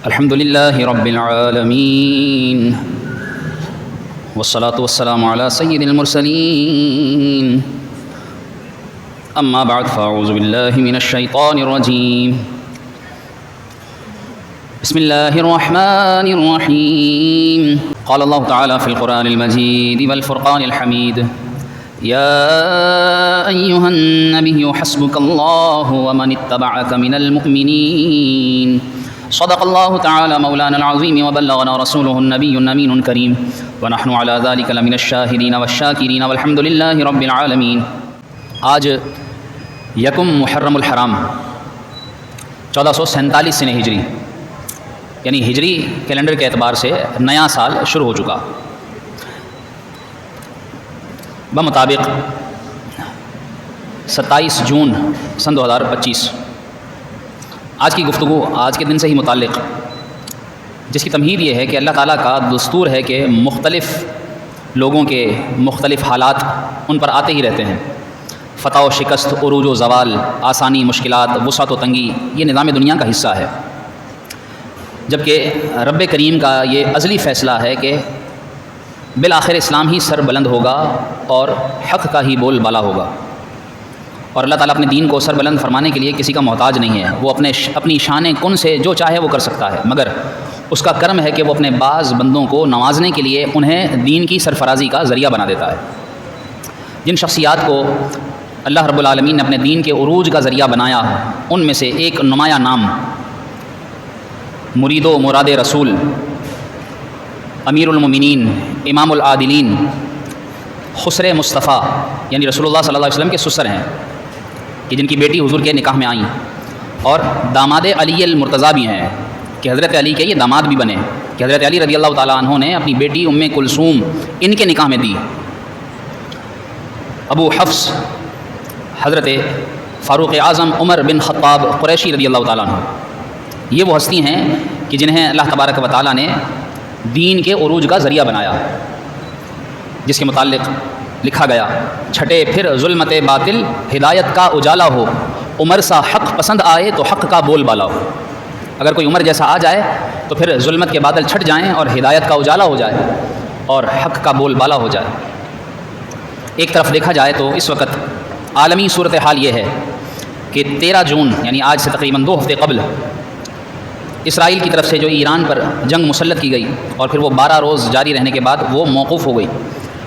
الحمد لله رب العالمين والصلاة والسلام على سيد المرسلين أما بعد فأعوذ بالله من الشيطان الرجيم بسم الله الرحمن الرحيم قال الله تعالى في القرآن المجيد والفرقان الحميد يا أيها النبي حسبك الله ومن اتبعك من المؤمنين صدق الله تعالى مولانا العظيم وبلغنا رسوله النبي الأمين الكريم ونحن على ذلك لمن الشاهدين والشاكرين والحمد لله رب العالمين۔ آج یکم محرم الحرام 1447 سنہ ہجری یعنی ہجری کیلنڈر کے اعتبار سے نیا سال شروع ہو چکا۔ بمطابق 27 جون سن 2025 آج کی گفتگو آج کے دن سے ہی متعلق، جس کی تمہید یہ ہے کہ اللہ تعالیٰ کا دستور ہے کہ مختلف لوگوں کے مختلف حالات ان پر آتے ہی رہتے ہیں۔ فتح و شکست، عروج و زوال، آسانی، مشکلات، وسعت و تنگی، یہ نظام دنیا کا حصہ ہے، جبکہ رب کریم کا یہ ازلی فیصلہ ہے کہ بالآخر اسلام ہی سر بلند ہوگا اور حق کا ہی بول بالا ہوگا، اور اللہ تعالیٰ اپنے دین کو سر بلند فرمانے کے لیے کسی کا محتاج نہیں ہے۔ وہ اپنی شان کن سے جو چاہے وہ کر سکتا ہے، مگر اس کا کرم ہے کہ وہ اپنے بعض بندوں کو نوازنے کے لیے انہیں دین کی سرفرازی کا ذریعہ بنا دیتا ہے۔ جن شخصیات کو اللہ رب العالمین نے اپنے دین کے عروج کا ذریعہ بنایا، ان میں سے ایک نمایاں نام مرید و مراد رسول، امیر المومنین، امام العادلین، خسر مصطفیٰ یعنی رسول اللہ صلی اللہ علیہ وسلم کے سسر ہیں، کہ جن کی بیٹی حضور کے نکاح میں آئیں، اور داماد علی المرتضیٰ بھی ہیں، کہ حضرت علی کے یہ داماد بھی بنے، کہ حضرت علی رضی اللہ تعالیٰ عنہ نے اپنی بیٹی ام کلثوم ان کے نکاح میں دی۔ ابو حفص حضرت فاروق اعظم عمر بن خطاب قریشی رضی اللہ تعالیٰ عنہ، یہ وہ ہستی ہیں کہ جنہیں اللہ تبارک و تعالیٰ نے دین کے عروج کا ذریعہ بنایا، جس کے متعلق لکھا گیا: چھٹے پھر ظلمت باطل ہدایت کا اجالا ہو، عمر سا حق پسند آئے تو حق کا بول بالا ہو۔ اگر کوئی عمر جیسا آ جائے تو پھر ظلمت کے بادل چھٹ جائیں اور ہدایت کا اجالا ہو جائے اور حق کا بول بالا ہو جائے۔ ایک طرف دیکھا جائے تو اس وقت عالمی صورتحال یہ ہے کہ 13 جون یعنی آج سے تقریباً 2 ہفتے قبل اسرائیل کی طرف سے جو ایران پر جنگ مسلط کی گئی اور پھر وہ 12 روز جاری رہنے کے بعد وہ موقوف ہو گئی۔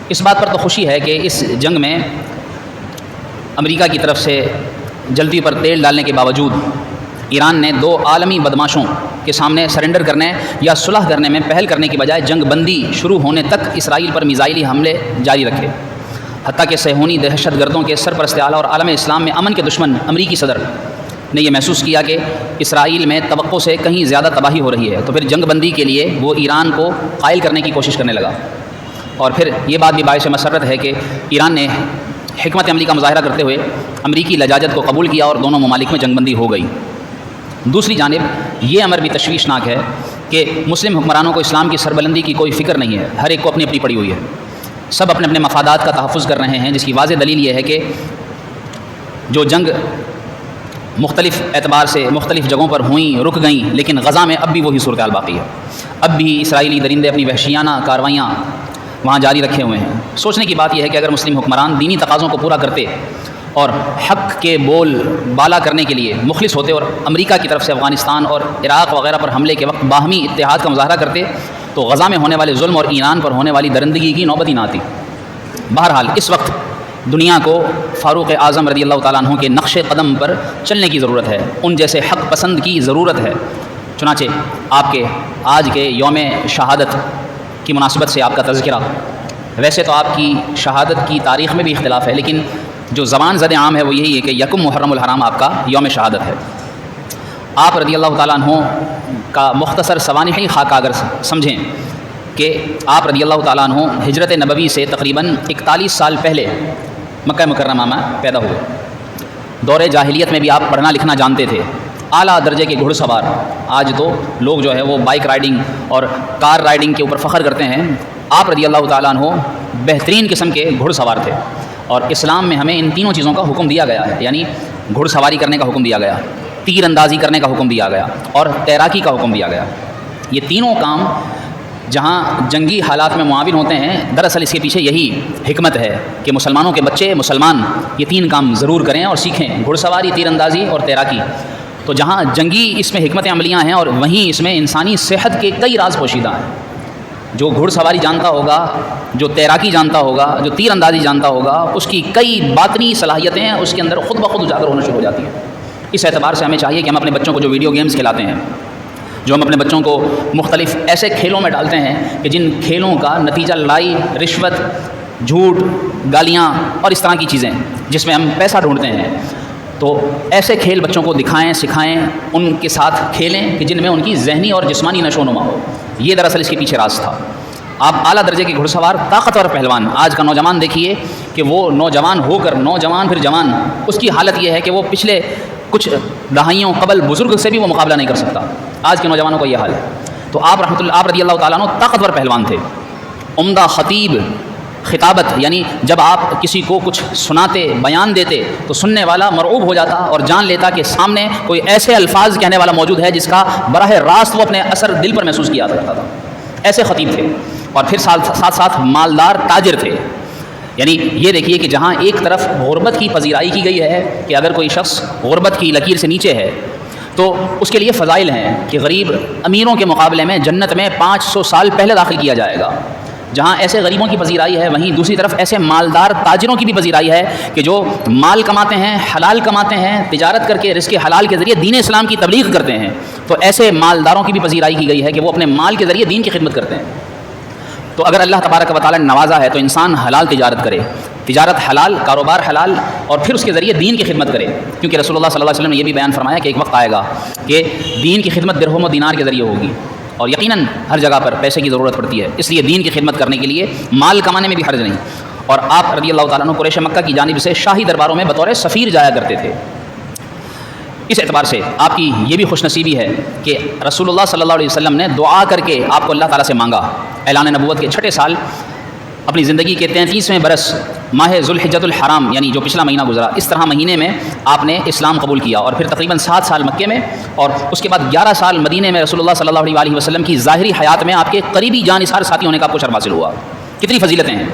اس بات پر تو خوشی ہے کہ اس جنگ میں امریکہ کی طرف سے جلدی پر تیل ڈالنے کے باوجود ایران نے 2 عالمی بدماشوں کے سامنے سرنڈر کرنے یا صلح کرنے میں پہل کرنے کی بجائے جنگ بندی شروع ہونے تک اسرائیل پر میزائلی حملے جاری رکھے، حتیٰ کہ صہیونی دہشت گردوں کے سرپرست اعلیٰ اور عالم اسلام میں امن کے دشمن امریکی صدر نے یہ محسوس کیا کہ اسرائیل میں توقع سے کہیں زیادہ تباہی ہو رہی ہے، تو پھر جنگ بندی کے لیے وہ ایران کو قائل کرنے کی کوشش کرنے لگا۔ اور پھر یہ بات بھی باعث مسرت ہے کہ ایران نے حکمت عملی کا مظاہرہ کرتے ہوئے امریکی لجاجت کو قبول کیا اور دونوں ممالک میں جنگ بندی ہو گئی۔ دوسری جانب یہ امر بھی تشویشناک ہے کہ مسلم حکمرانوں کو اسلام کی سربلندی کی کوئی فکر نہیں ہے، ہر ایک کو اپنی اپنی پڑی ہوئی ہے، سب اپنے اپنے مفادات کا تحفظ کر رہے ہیں، جس کی واضح دلیل یہ ہے کہ جو جنگ مختلف اعتبار سے مختلف جگہوں پر ہوئیں، رک گئیں، لیکن غزہ میں اب بھی وہی صورتحال باقی ہے۔ اب بھی اسرائیلی درندے اپنی وحشیانہ کارروائیاں وہاں جاری رکھے ہوئے ہیں۔ سوچنے کی بات یہ ہے کہ اگر مسلم حکمران دینی تقاضوں کو پورا کرتے اور حق کے بول بالا کرنے کے لیے مخلص ہوتے اور امریکہ کی طرف سے افغانستان اور عراق وغیرہ پر حملے کے وقت باہمی اتحاد کا مظاہرہ کرتے، تو غزہ میں ہونے والے ظلم اور ایران پر ہونے والی درندگی کی نوبت ہی نہ آتی۔ بہرحال اس وقت دنیا کو فاروق اعظم رضی اللہ تعالیٰ عنہ کے نقش قدم پر چلنے کی ضرورت ہے، ان جیسے حق پسند کی ضرورت ہے۔ چنانچہ آپ کے آج کے یوم شہادت کی مناسبت سے آپ کا تذکرہ، ویسے تو آپ کی شہادت کی تاریخ میں بھی اختلاف ہے، لیکن جو زبان زد عام ہے وہ یہی ہے کہ یکم محرم الحرام آپ کا یوم شہادت ہے۔ آپ رضی اللہ تعالیٰ عنہ کا مختصر سوانحی خاکہ اگر سمجھیں کہ آپ رضی اللہ تعالیٰ عنہ ہجرت نبوی سے تقریباً 41 سال پہلے مکہ مکرمہ میں پیدا ہوئے۔ دور جاہلیت میں بھی آپ پڑھنا لکھنا جانتے تھے، اعلیٰ درجے کے گھڑ سوار۔ آج تو لوگ جو ہے وہ بائک رائڈنگ اور کار رائڈنگ کے اوپر فخر کرتے ہیں، آپ رضی اللہ تعالیٰ عنہ بہترین قسم کے گھڑ سوار تھے، اور اسلام میں ہمیں ان تینوں چیزوں کا حکم دیا گیا ہے، یعنی گھڑ سواری کرنے کا حکم دیا گیا، تیر اندازی کرنے کا حکم دیا گیا اور تیراکی کا حکم دیا گیا۔ یہ تینوں کام جہاں جنگی حالات میں معاون ہوتے ہیں، دراصل اس کے پیچھے یہی حکمت ہے کہ مسلمانوں کے بچے مسلمان یہ تین کام ضرور کریں اور سیکھیں، گھڑ سواری، تیر اندازی اور تیراکی۔ تو جہاں جنگی اس میں حکمت عملیاں ہیں اور وہیں اس میں انسانی صحت کے کئی راز پوشیدہ ہیں۔ جو گھڑ سواری جانتا ہوگا، جو تیراکی جانتا ہوگا، جو تیر اندازی جانتا ہوگا، اس کی کئی باطنی صلاحیتیں اس کے اندر خود بخود اجاگر ہونا شروع ہو جاتی ہیں۔ اس اعتبار سے ہمیں چاہیے کہ ہم اپنے بچوں کو جو ویڈیو گیمز کھلاتے ہیں، جو ہم اپنے بچوں کو مختلف ایسے کھیلوں میں ڈالتے ہیں کہ جن کھیلوں کا نتیجہ لڑائی، رشوت، جھوٹ، گالیاں اور اس طرح کی چیزیں جس میں ہم پیسہ ڈھونڈتے ہیں، تو ایسے کھیل بچوں کو دکھائیں، سکھائیں، ان کے ساتھ کھیلیں کہ جن میں ان کی ذہنی اور جسمانی نشو و نما ہو۔ یہ دراصل اس کے پیچھے راز تھا۔ آپ اعلیٰ درجے کے گھڑ سوار، طاقتور پہلوان، آج کا نوجوان دیکھیے کہ وہ نوجوان ہو کر نوجوان پھر جوان، اس کی حالت یہ ہے کہ وہ پچھلے کچھ دہائیوں قبل بزرگ سے بھی وہ مقابلہ نہیں کر سکتا۔ آج کے نوجوانوں کا یہ حال ہے۔ تو آپ رضی اللہ تعالیٰ عنہ طاقتور پہلوان تھے، عمدہ خطیب، خطابت، یعنی جب آپ کسی کو کچھ سناتے، بیان دیتے تو سننے والا مرعوب ہو جاتا اور جان لیتا کہ سامنے کوئی ایسے الفاظ کہنے والا موجود ہے جس کا براہ راست وہ اپنے اثر دل پر محسوس کیا کرتا تھا۔ ایسے خطیب تھے، اور پھر ساتھ ساتھ مالدار تاجر تھے۔ یعنی یہ دیکھیے کہ جہاں ایک طرف غربت کی پذیرائی کی گئی ہے کہ اگر کوئی شخص غربت کی لکیر سے نیچے ہے تو اس کے لیے فضائل ہیں کہ غریب امیروں کے مقابلے میں جنت میں 500 سال پہلے داخل کیا جائے گا۔ جہاں ایسے غریبوں کی پذیرائی ہے، وہیں دوسری طرف ایسے مالدار تاجروں کی بھی پذیرائی ہے کہ جو مال کماتے ہیں، حلال کماتے ہیں، تجارت کر کے رزق حلال کے ذریعے دین اسلام کی تبلیغ کرتے ہیں۔ تو ایسے مالداروں کی بھی پذیرائی کی گئی ہے کہ وہ اپنے مال کے ذریعے دین کی خدمت کرتے ہیں۔ تو اگر اللہ تبارک و تعالیٰ نے نوازا ہے تو انسان حلال تجارت کرے، تجارت حلال، کاروبار حلال، اور پھر اس کے ذریعے دین کی خدمت کرے، کیونکہ رسول اللہ صلی اللہ علیہ وسلم نے یہ بھی بیان فرمایا کہ ایک وقت آئے گا کہ دین کی خدمت درہم و دینار کے ذریعے ہوگی، اور یقیناً ہر جگہ پر پیسے کی ضرورت پڑتی ہے، اس لیے دین کی خدمت کرنے کے لیے مال کمانے میں بھی حرج نہیں۔ اور آپ رضی اللہ تعالیٰ عنہ قریش مکہ کی جانب سے شاہی درباروں میں بطور سفیر جایا کرتے تھے۔ اس اعتبار سے آپ کی یہ بھی خوش نصیبی ہے کہ رسول اللہ صلی اللہ علیہ وسلم نے دعا کر کے آپ کو اللہ تعالیٰ سے مانگا۔ اعلان نبوت کے 6 سال، اپنی زندگی کے 33ویں برس، ماہ ذوالحجۃ الحرام یعنی جو پچھلا مہینہ گزرا، اس طرح مہینے میں آپ نے اسلام قبول کیا، اور پھر تقریباً 7 سال مکے میں، اور اس کے بعد 11 سال مدینے میں رسول اللہ صلی اللہ علیہ وسلم کی ظاہری حیات میں آپ کے قریبی جانثار ساتھی ہونے کا آپ کو شرف حاصل ہوا۔ کتنی فضیلتیں ہیں!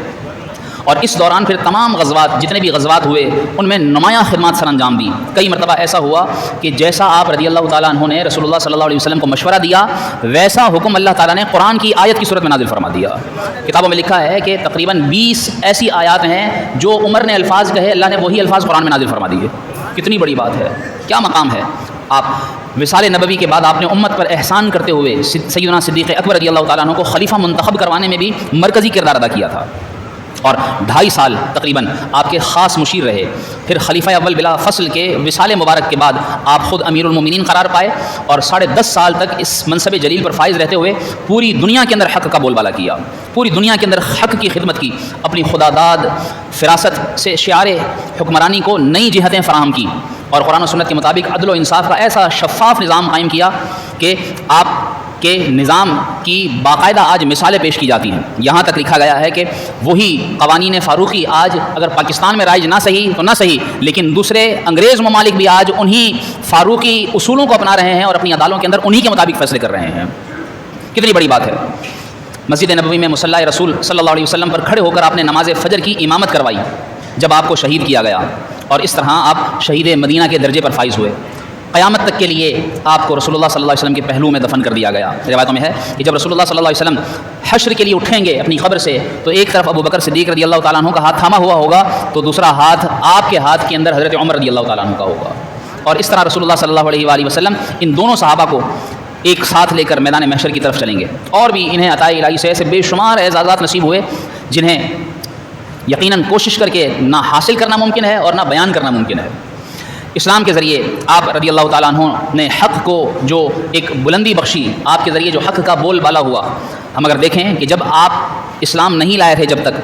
اور اس دوران پھر تمام غزوات، جتنے بھی غزوات ہوئے، ان میں نمایاں خدمات سر انجام دی۔ کئی مرتبہ ایسا ہوا کہ جیسا آپ رضی اللہ تعالیٰ عنہ نے رسول اللہ صلی اللہ علیہ وسلم کو مشورہ دیا، ویسا حکم اللہ تعالیٰ نے قرآن کی آیت کی صورت میں نازل فرما دیا۔ کتابوں میں لکھا ہے کہ تقریباً 20 ایسی آیات ہیں جو عمر نے الفاظ کہے، اللہ نے وہی الفاظ قرآن میں نازل فرما دیے۔ کتنی بڑی بات ہے، کیا مقام ہے! آپ وصال نبوی کے بعد آپ نے امت پر احسان کرتے ہوئے سیدنا صدیق اکبر رضی اللہ تعالیٰ عنہ کو خلیفہ منتخب کروانے میں بھی مرکزی کردار ادا کیا تھا، اور 2.5 سال تقریباً آپ کے خاص مشیر رہے۔ پھر خلیفہ اول بلا فصل کے وصال مبارک کے بعد آپ خود امیر المومنین قرار پائے، اور 10.5 سال تک اس منصب جلیل پر فائز رہتے ہوئے پوری دنیا کے اندر حق کا بول بالا کیا، پوری دنیا کے اندر حق کی خدمت کی، اپنی خداداد فراست سے شعار حکمرانی کو نئی جہتیں فراہم کی، اور قرآن و سنت کے مطابق عدل و انصاف کا ایسا شفاف نظام قائم کیا کہ آپ کے نظام کی باقاعدہ آج مثالیں پیش کی جاتی ہیں۔ یہاں تک لکھا گیا ہے کہ وہی قوانین فاروقی آج اگر پاکستان میں رائج نہ صحیح تو نہ صحیح، لیکن دوسرے انگریز ممالک بھی آج انہی فاروقی اصولوں کو اپنا رہے ہیں اور اپنی عدالتوں کے اندر انہی کے مطابق فیصلے کر رہے ہیں۔ کتنی بڑی بات ہے! مسجد نبوی میں مصلی رسول صلی اللہ علیہ وسلم پر کھڑے ہو کر آپ نے نماز فجر کی امامت کروائی جب آپ کو شہید کیا گیا، اور اس طرح آپ شہید مدینہ کے درجے پر فائز ہوئے۔ قیامت تک کے لیے آپ کو رسول اللہ صلی اللہ علیہ وسلم کے پہلو میں دفن کر دیا گیا۔ روایتوں میں ہے کہ جب رسول اللہ صلی اللہ علیہ وسلم حشر کے لیے اٹھیں گے اپنی قبر سے، تو ایک طرف ابو بکر صدیق رضی اللہ تعالیٰ عنہ کا ہاتھ تھاما ہوا ہوگا، تو دوسرا ہاتھ آپ کے ہاتھ کے اندر حضرت عمر رضی اللہ تعالیٰ عنہ کا ہوگا۔ اور اس طرح رسول اللہ صلی اللہ علیہ وآلہ وسلم ان دونوں صحابہ کو ایک ساتھ لے کر میدان محشر کی طرف چلیں گے، اور بھی انہیں عطا الہی سے ایسے بے شمار اعزازات نصیب ہوئے جنہیں یقیناً کوشش کر کے نہ حاصل کرنا ممکن ہے اور نہ بیان کرنا ممکن ہے۔ اسلام کے ذریعے آپ رضی اللہ تعالیٰ عنہ نے حق کو جو ایک بلندی بخشی، آپ کے ذریعے جو حق کا بول بالا ہوا۔ ہم اگر دیکھیں کہ جب آپ اسلام نہیں لائے تھے جب تک،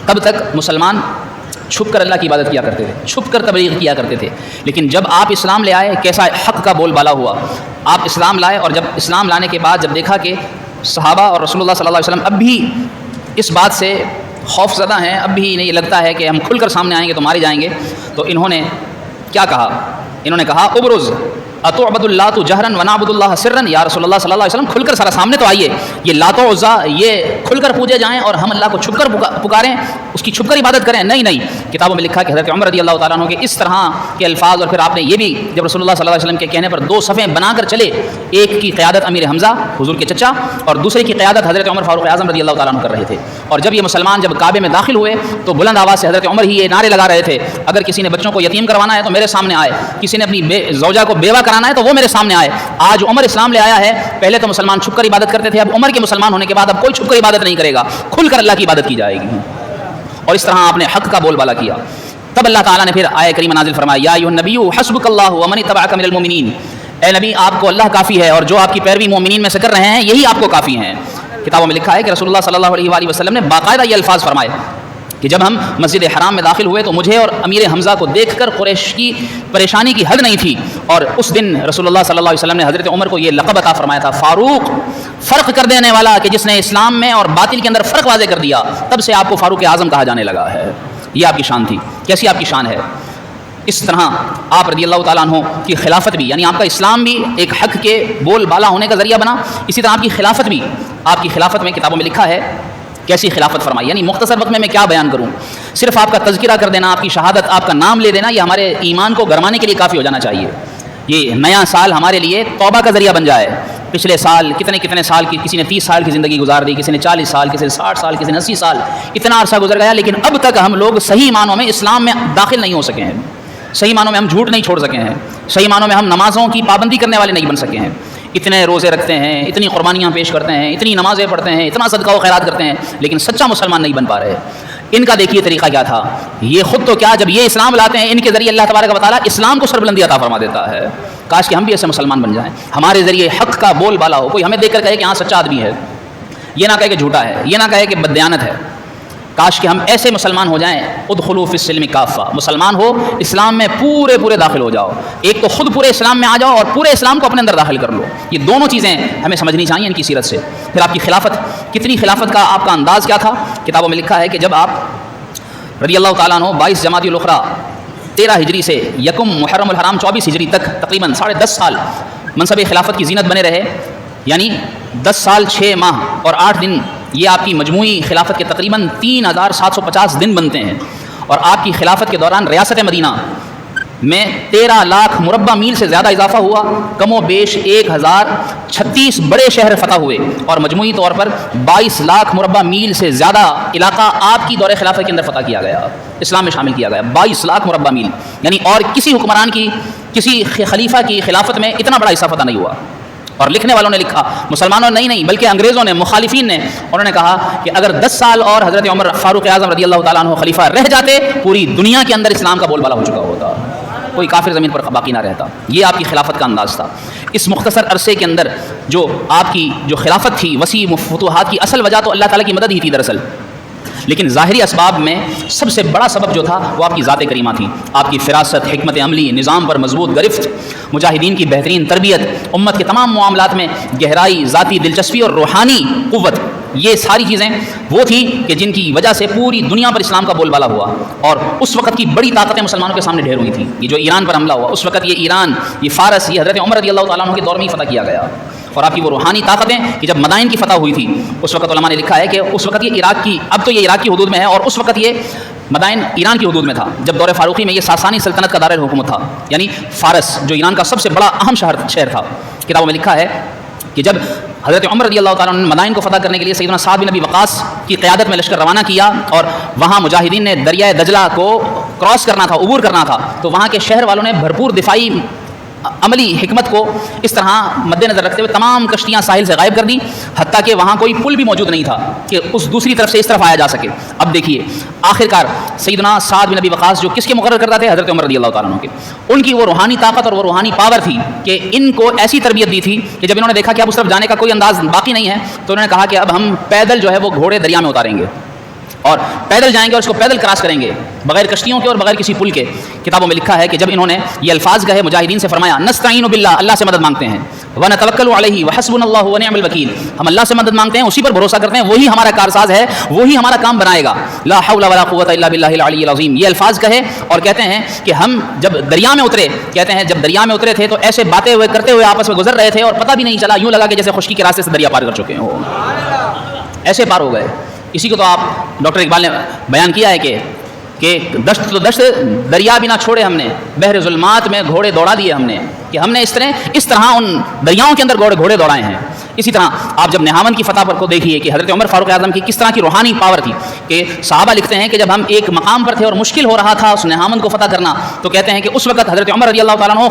تب تک مسلمان چھپ کر اللہ کی عبادت کیا کرتے تھے، چھپ کر تبلیغ کیا کرتے تھے، لیکن جب آپ اسلام لے آئے کیسا حق کا بول بالا ہوا۔ آپ اسلام لائے، اور جب اسلام لانے کے بعد جب دیکھا کہ صحابہ اور رسول اللہ صلی اللہ علیہ وسلم اب بھی اس بات سے خوف زدہ ہیں، اب بھی انہیں یہ لگتا ہے کہ ہم کھل کر سامنے آئیں گے تو مارے جائیں گے، تو انہوں نے کیا کہا؟ انہوں نے کہا ابرز اتعبد اللات جہرن ونعبد اللہ سرن، یا رسول اللہ صلی اللہ علیہ وسلم کھل کر سارا سامنے تو آئیے، یہ لات و عزا یہ کھل کر پوجے جائیں اور ہم اللہ کو چھپ کر پکاریں، اس کی چھپ کر عبادت کریں؟ نہیں نہیں، کتابوں میں لکھا کہ حضرت عمر رضی اللہ تعالیٰ عنہ کے اس طرح کے الفاظ، اور پھر آپ نے یہ بھی جب رسول اللہ صلی اللہ علیہ وسلم کے کہنے پر 2 صفیں بنا کر چلے، ایک کی قیادت امیر حمزہ حضور کے چچا اور دوسرے کی قیادت حضرت عمر فاروق اعظم رضی اللہ تعالیٰ عنہ کر رہے تھے، اور جب یہ مسلمان جب کعبے میں داخل ہوئے تو بلند آواز سے حضرت عمر ہی یہ نعرے لگا رہے تھے، اگر کسی نے بچوں کو یتیم کروانا ہے تو میرے سامنے آئے، کسی نے اپنی زوجہ کو بیوہ کرانا ہے تو وہ میرے سامنے آئے۔ آج عمر اسلام لے آیا ہے، پہلے تو مسلمان چھپ کر عبادت کرتے تھے، اب عمر کے مسلمان ہونے کے بعد اب کوئی چھپ کر عبادت نہیں کرے گا، کھل کر اللہ کی عبادت کی جائے گی، اور اس طرح آپ نے حق کا بول بالا کیا۔ تب اللہ تعالیٰ نے پھر آیہ کریمہ نازل فرمایا، یا ایھا النبی حسبک اللہ ومن اتبعک من المؤمنین، اے نبی آپ کو اللہ کافی ہے اور جو آپ کی پیروی مومنین میں سے کر رہے ہیں یہی آپ کو کافی ہیں۔ کتابوں میں لکھا ہے کہ رسول اللہ صلی اللہ علیہ وآلہ وسلم نے باقاعدہ یہ الفاظ فرمائے کہ جب ہم مسجد حرام میں داخل ہوئے تو مجھے اور امیر حمزہ کو دیکھ کر قریش کی پریشانی کی حد نہیں تھی، اور اس دن رسول اللہ صلی اللہ علیہ وسلم نے حضرت عمر کو یہ لقب عطا فرمایا تھا، فاروق، فرق کر دینے والا، کہ جس نے اسلام میں اور باطل کے اندر فرق واضح کر دیا، تب سے آپ کو فاروق اعظم کہا جانے لگا ہے۔ یہ آپ کی شان تھی، کیسی آپ کی شان ہے۔ اس طرح آپ رضی اللہ تعالیٰ عنہ کی خلافت بھی، یعنی آپ کا اسلام بھی ایک حق کے بول بالا ہونے کا ذریعہ بنا، اسی طرح آپ کی خلافت بھی، آپ کی خلافت میں کتابوں میں لکھا ہے کیسی خلافت فرمائی، یعنی مختصر وقت میں کیا بیان کروں، صرف آپ کا تذکرہ کر دینا، آپ کی شہادت، آپ کا نام لے دینا، یہ ہمارے ایمان کو گرمانے کے لیے کافی ہو جانا چاہیے۔ یہ نیا سال ہمارے لیے توبہ کا ذریعہ بن جائے۔ پچھلے سال کتنے سال کی، کسی نے 30 سال کی زندگی گزار دی، کسی نے 40 سال، کسی نے 60 سال، کسی نے 80 سال، اتنا عرصہ گزر گیا، لیکن اب تک ہم لوگ صحیح معنوں میں اسلام میں داخل نہیں ہو سکے ہیں، صحیح معنوں میں ہم جھوٹ نہیں چھوڑ سکے ہیں، صحیح معنوں میں ہم نمازوں کی پابندی کرنے والے نہیں بن سکے ہیں، اتنے روزے رکھتے ہیں، اتنی قربانیاں پیش کرتے ہیں، اتنی نمازیں پڑھتے ہیں، اتنا صدقہ و خیرات کرتے ہیں، لیکن سچا مسلمان نہیں بن پا رہے۔ ان کا دیکھیے طریقہ کیا تھا، یہ خود تو کیا، جب یہ اسلام لاتے ہیں ان کے ذریعے اللہ تبارک و تعالیٰ اسلام کو سربلندی عطا فرما دیتا ہے۔ کاش کہ ہم بھی ایسے مسلمان بن جائیں، ہمارے ذریعے حق کا بول بالا ہو، کوئی ہمیں دیکھ کر کہے کہ ہاں سچا آدمی ہے، یہ نہ کہے کہ جھوٹا ہے، یہ نہ کہے کہ بددیانت ہے۔ کاش کہ ہم ایسے مسلمان ہو جائیں، ادخلوا فی السلم کافہ، مسلمان ہو اسلام میں پورے داخل ہو جاؤ، ایک تو خود پورے اسلام میں آ جاؤ اور پورے اسلام کو اپنے اندر داخل کر لو، یہ دونوں چیزیں ہمیں سمجھنی چاہیے ان کی سیرت سے۔ پھر آپ کی خلافت، کتنی خلافت کا آپ کا انداز کیا تھا، کتابوں میں لکھا ہے کہ جب آپ رضی اللہ تعالیٰ عنہ 22 جمادی الاخری 13 ہجری سے 1 محرم الحرام 24 ہجری تک تقریباً 10.5 سال منصب خلافت کی زینت بنے رہے، یعنی 10 سال 6 ماہ اور 8 دن، یہ آپ کی مجموعی خلافت کے تقریباً 3750 دن بنتے ہیں، اور آپ کی خلافت کے دوران ریاست مدینہ میں 13 لاکھ مربع میل سے زیادہ اضافہ ہوا، کم و بیش 1036 بڑے شہر فتح ہوئے، اور مجموعی طور پر 22 لاکھ مربع میل سے زیادہ علاقہ آپ کی دور خلافت کے اندر فتح کیا گیا، اسلام میں شامل کیا گیا، 22 لاکھ مربع میل، یعنی اور کسی حکمران کی، کسی خلیفہ کی خلافت میں اتنا بڑا حصہ فتح نہیں ہوا۔ اور لکھنے والوں نے لکھا، مسلمانوں نے نہیں بلکہ انگریزوں نے، مخالفین نے، انہوں نے کہا کہ اگر 10 سال اور حضرت عمر فاروق اعظم رضی اللہ تعالیٰ عنہ خلیفہ رہ جاتے، پوری دنیا کے اندر اسلام کا بول بالا ہو چکا ہوتا، کوئی کافر زمین پر باقی نہ رہتا۔ یہ آپ کی خلافت کا انداز تھا۔ اس مختصر عرصے کے اندر جو آپ کی جو خلافت تھی، وسیع فتوحات کی اصل وجہ تو اللہ تعالیٰ کی مدد ہی تھی دراصل، لیکن ظاہری اسباب میں سب سے بڑا سبب جو تھا وہ آپ کی ذات کریمہ تھی، آپ کی فراست، حکمت عملی، نظام پر مضبوط گرفت، مجاہدین کی بہترین تربیت، امت کے تمام معاملات میں گہرائی، ذاتی دلچسپی اور روحانی قوت، یہ ساری چیزیں وہ تھی کہ جن کی وجہ سے پوری دنیا پر اسلام کا بول بالا ہوا، اور اس وقت کی بڑی طاقتیں مسلمانوں کے سامنے ڈھیر ہوئی تھیں۔ یہ جو ایران پر حملہ ہوا، اس وقت یہ ایران، یہ فارس، یہ حضرت عمر رضی اللہ تعالیٰ عنہ کے دور میں ہی فتح کیا گیا، اور آپ کی وہ روحانی طاقتیں کہ جب مدائن کی فتح ہوئی تھی، اس وقت علماء نے لکھا ہے کہ اس وقت یہ عراق کی، اب تو یہ عراق کی حدود میں ہے، اور اس وقت یہ مدائن ایران کی حدود میں تھا، جب دور فاروقی میں یہ ساسانی سلطنت کا دار الحکومت تھا، یعنی فارس جو ایران کا سب سے بڑا اہم شہر تھا۔ کتابوں میں لکھا ہے کہ جب حضرت عمر رضی اللہ تعالیٰ عنہ نے مدائن کو فتح کرنے کے لیے سیدنا سعد بن ابی وقاص کی قیادت میں لشکر روانہ کیا، اور وہاں مجاہدین نے دریائے دجلہ کو کراس کرنا تھا، عبور کرنا تھا، تو وہاں کے شہر والوں نے بھرپور دفاعی عملی حکمت کو اس طرح مد نظر رکھتے ہوئے تمام کشتیاں ساحل سے غائب کر دی، حتیٰ کہ وہاں کوئی پل بھی موجود نہیں تھا کہ اس دوسری طرف سے اس طرف آیا جا سکے۔ اب دیکھیے آخرکار سیدنا سعد بن ابی وقاص جو کس کے مقرر کرتا تھے، حضرت عمر رضی اللہ تعالیٰ عنہ کے، ان کی وہ روحانی طاقت اور وہ روحانی پاور تھی کہ ان کو ایسی تربیت دی تھی کہ جب انہوں نے دیکھا کہ اب اس طرف جانے کا کوئی انداز باقی نہیں ہے، تو انہوں نے کہا کہ اب ہم پیدل جو ہے وہ گھوڑے دریا میں اتاریں گے، اور پیدل جائیں گے اور اس کو پیدل کراس کریں گے بغیر کشتیوں کے اور بغیر کسی پل کے. کتابوں میں لکھا ہے کہ جب انہوں نے یہ الفاظ کہے مجاہدین سے فرمایا نستعین باللہ, اللہ سے مدد مانگتے ہیں, ونتوکل علیہ وحسبنا اللہ ونعم الوکیل, ہم اللہ سے مدد مانگتے ہیں, اسی پر بھروسہ کرتے ہیں, وہی ہمارا کارساز ہے, وہی ہمارا کام بنائے گا. لا حول ولا قوت الا باللہ العلی العظیم. یہ الفاظ کہے اور کہتے ہیں کہ ہم جب دریا میں اترے, کہتے ہیں جب دریا میں اترے تھے تو ایسے باتیں ہوئے کرتے ہوئے آپس میں گزر رہے تھے اور پتہ بھی نہیں چلا, یوں لگا کہ جیسے خشکی کے راستے سے دریا پار کر چکے ہوں, ایسے پار ہو گئے. اسی کو تو آپ ڈاکٹر اقبال نے بیان کیا ہے کہ دشت تو دشت دریا بھی نہ چھوڑے ہم نے, بحر ظلمات میں گھوڑے دوڑا دیے ہم نے, کہ ہم نے اس طرح ان دریاؤں کے اندر گھوڑے دوڑائے ہیں. اسی طرح آپ جب نہاون کی فتح پر کو دیکھیے کہ حضرت عمر فاروق اعظم کی کس طرح کی روحانی پاور تھی, کہ صحابہ لکھتے ہیں کہ جب ہم ایک مقام پر تھے اور مشکل ہو رہا تھا اس نہاون کو فتح کرنا, تو کہتے ہیں کہ اس وقت حضرت عمر رضی اللہ تعالیٰ عنہ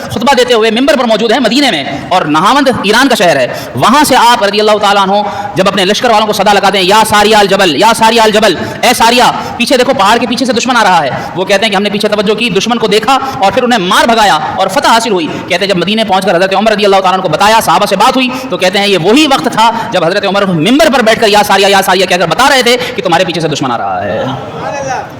خطبہ دیتے ہوئے ممبر پر موجود ہیں مدینے میں, اور نہاون ایران کا شہر ہے, وہاں سے آپ رضی اللہ تعالیٰ عنہ جب اپنے لشکر والوں کو صدا لگاتے ہیں یا ساریہ الجبل, یا ساریہ الجبل, اے ساریہ, پیچھے دیکھو پہاڑ کے پیچھے سے دشمن آ رہا ہے. وہ کہتے ہیں کہ ہم نے پیچھے توجہ کی, دشمن کو دیکھا اور پھر انہیں مار بھگایا اور فتح حاصل ہوئی. کہتے ہیں جب مدینے پہنچ کر حضرت عمر رضی اللہ تعالیٰ عنہ کو بتایا, صحابہ سے بات ہوئی, تو کہتے ہیں یہ وہی وقت تھا جب حضرت عمر ممبر پر بیٹھ کر یا ساریہ کہہ کر بتا رہے تھے کہ تمہارے پیچھے سے دشمن آ رہا ہے.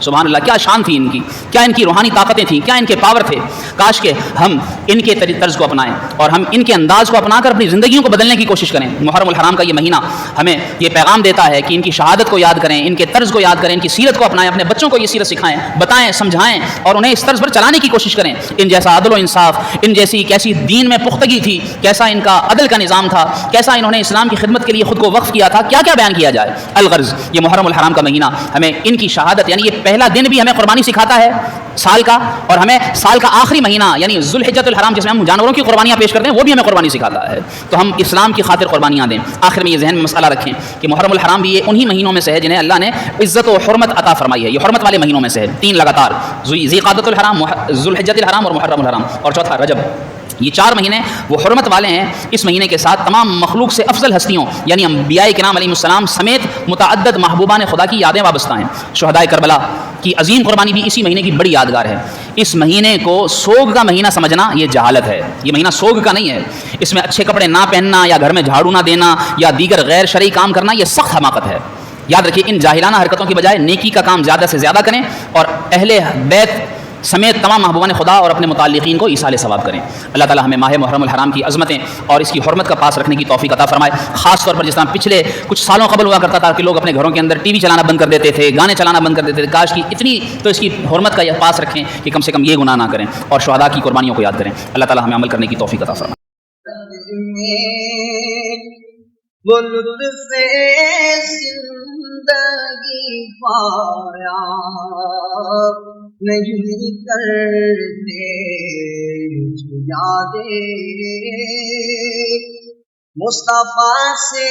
سبحان اللہ, کیا شان تھی ان کی, کیا ان کی روحانی طاقتیں تھیں, کیا ان کے پاور تھے. کاش کہ ہم ان کے طرز کو اپنائیں اور ہم ان کے انداز کو اپنا کر اپنی زندگیوں کو بدلنے کی کوشش کریں. محرم الحرام کا یہ مہینہ ہمیں یہ پیغام دیتا ہے کہ ان کی شہادت کو یاد کریں, ان کے طرز کو یاد کریں, ان کی سیرت کو اپنائیں, اپنے بچوں کو یہ سیرت سکھائیں, بتائیں, سمجھائیں اور انہیں اس طرز پر چلانے کی کوشش کریں. ان جیسا عدل و انصاف, ان جیسی کیسی دین میں پختگی تھی, کیسا ان کا عدل کا نظام تھا, کیسا انہوں نے اسلام کی خدمت کے لیے خود کو وقف کیا تھا, کیا کیا بیان کیا جائے. الغرض یہ محرم الحرام کا مہینہ ہمیں ان کی شہادت, یعنی یہ پہلا دن بھی ہمیں قربانی سکھاتا ہے سال کا, اور ہمیں سال کا آخری مہینہ یعنی ذوالحجۃ الحرام جس میں ہم جانوروں کی قربانیاں پیش کرتے ہیں وہ بھی ہمیں قربانی سکھاتا ہے. تو ہم اسلام کی خاطر قربانیاں دیں. آخر میں یہ ذہن میں مسئلہ رکھیں کہ محرم الحرام بھی یہ انہی مہینوں میں سے ہے جنہیں اللہ نے عزت و حرمت عطا فرمائی ہے. یہ حرمت والے مہینوں میں سے ہے, 3 لگاتار, ذی قعدۃ الحرام, ذوالحجۃ الحرام اور محرم الحرام, اور چوتھا رجب. یہ 4 مہینے وہ حرمت والے ہیں. اس مہینے کے ساتھ تمام مخلوق سے افضل ہستیوں یعنی انبیاء کرام علیہ السلام سمیت متعدد محبوبان خدا کی یادیں وابستہ ہیں. شہدائے کربلا کی عظیم قربانی بھی اسی مہینے کی بڑی یادگار ہے. اس مہینے کو سوگ کا مہینہ سمجھنا یہ جہالت ہے. یہ مہینہ سوگ کا نہیں ہے. اس میں اچھے کپڑے نہ پہننا یا گھر میں جھاڑو نہ دینا یا دیگر غیر شرعی کام کرنا یہ سخت حماقت ہے. یاد رکھیے, ان جاہلانہ حرکتوں کی بجائے نیکی کا کام زیادہ سے زیادہ کریں اور اہل بیت سمیت تمام محبوبان خدا اور اپنے متعلقین کو ایصال ثواب کریں. اللہ تعالی ہمیں ماہ محرم الحرام کی عظمتیں اور اس کی حرمت کا پاس رکھنے کی توفیق عطا فرمائے. خاص طور پر جس طرح پچھلے کچھ سالوں قبل ہوا کرتا تھا کہ لوگ اپنے گھروں کے اندر ٹی وی چلانا بند کر دیتے تھے, گانے چلانا بند کر دیتے تھے, کاش کی اتنی تو اس کی حرمت کا یہ پاس رکھیں کہ کم سے کم یہ گناہ نہ کریں اور شہداء کی قربانیوں کو یاد کریں. اللہ تعالی ہمیں عمل کرنے کی توفیق عطا فرمائے. وہ لطف زندگی پایا نہیں کرتے یادیں, مصطفیٰ سے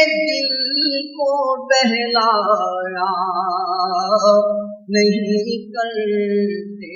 دل کو بہلایا نہیں کرتے